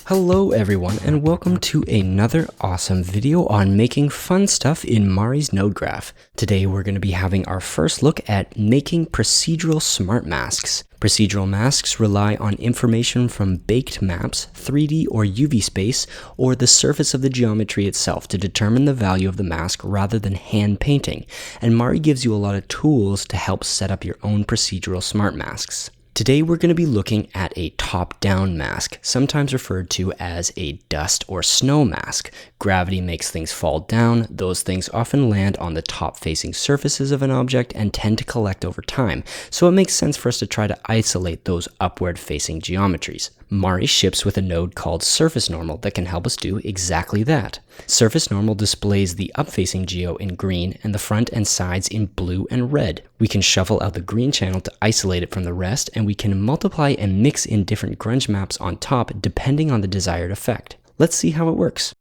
Hello everyone, and welcome to another awesome video on making fun stuff in Mari's node graph. Today we're going to be having our first look at making procedural smart masks. Procedural masks rely on information from baked maps, 3D or UV space, or the surface of the geometry itself to determine the value of the mask rather than hand painting, and Mari gives you a lot of tools to help set up your own procedural smart masks. Today we're going to be looking at a top-down mask, sometimes referred to as a dust or snow mask. Gravity makes things fall down. Those things often land on the top-facing surfaces of an object and tend to collect over time, so it makes sense for us to try to isolate those upward-facing geometries. Mari ships with a node called Surface Normal that can help us do exactly that. Surface Normal displays the up-facing geo in green and the front and sides in blue and red. We can shuffle out the green channel to isolate it from the rest, and we can multiply and mix in different grunge maps on top depending on the desired effect. Let's see how it works.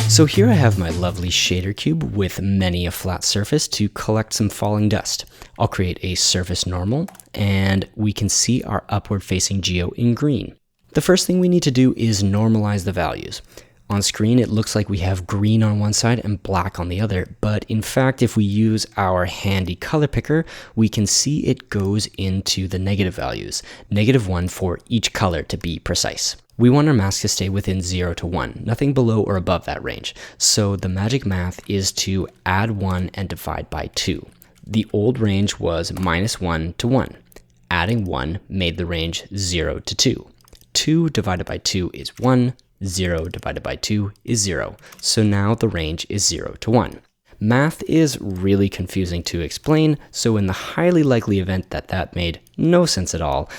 So here I have my lovely shader cube with many a flat surface to collect some falling dust. I'll create a surface normal, and we can see our upward facing geo in green. The first thing we need to do is normalize the values. On screen, it looks like we have green on one side and black on the other, but in fact, if we use our handy color picker, we can see it goes into the negative values, -1 for each color to be precise. We want our mask to stay within 0 to 1, nothing below or above that range. So the magic math is to add 1 and divide by 2. The old range was -1 to 1. Adding 1 made the range 0 to 2. 2 divided by 2 is 1. 0 divided by 2 is 0. So now the range is 0 to 1. Math is really confusing to explain, so in the highly likely event that that made no sense at all,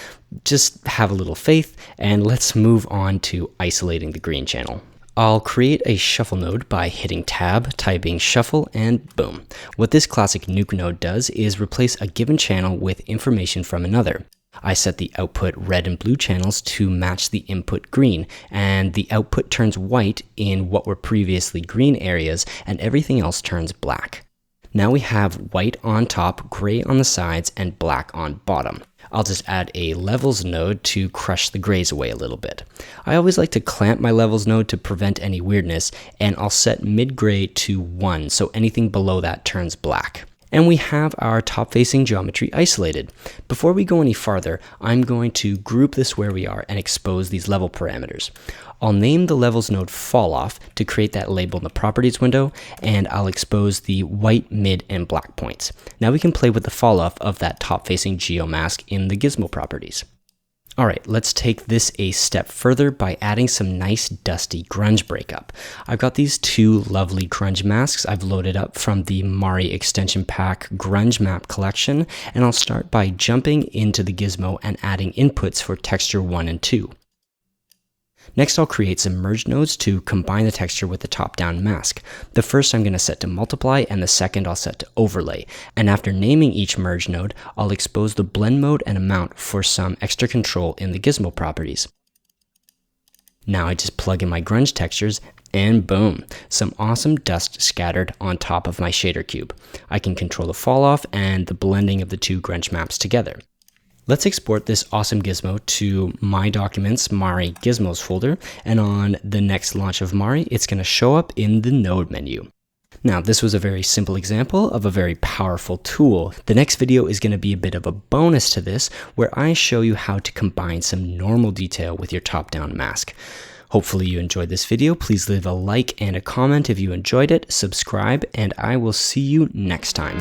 just have a little faith and let's move on to isolating the green channel. I'll create a shuffle node by hitting tab, typing shuffle, and boom. What this classic nuke node does is replace a given channel with information from another. I set the output red and blue channels to match the input green, and the output turns white in what were previously green areas, and everything else turns black. Now we have white on top, gray on the sides, and black on bottom. I'll just add a levels node to crush the grays away a little bit. I always like to clamp my levels node to prevent any weirdness, and I'll set mid-gray to 1, so anything below that turns black. And we have our top-facing geometry isolated. Before we go any farther, I'm going to group this where we are and expose these level parameters. I'll name the levels node falloff to create that label in the properties window, and I'll expose the white, mid, and black points. Now we can play with the falloff of that top-facing geo mask in the gizmo properties. Alright, let's take this a step further by adding some nice dusty grunge breakup. I've got these two lovely grunge masks I've loaded up from the Mari extension pack grunge map collection, and I'll start by jumping into the gizmo and adding inputs for texture 1 and 2. Next, I'll create some merge nodes to combine the texture with the top-down mask. The first I'm going to set to multiply, and the second I'll set to overlay. And after naming each merge node, I'll expose the blend mode and amount for some extra control in the gizmo properties. Now I just plug in my grunge textures, and boom, some awesome dust scattered on top of my shader cube. I can control the falloff and the blending of the two grunge maps together. Let's export this awesome gizmo to My Documents Mari Gizmos folder, and on the next launch of Mari, it's going to show up in the node menu. Now, this was a very simple example of a very powerful tool. The next video is going to be a bit of a bonus to this, where I show you how to combine some normal detail with your top-down mask. Hopefully you enjoyed this video. Please leave a like and a comment if you enjoyed it, subscribe, and I will see you next time.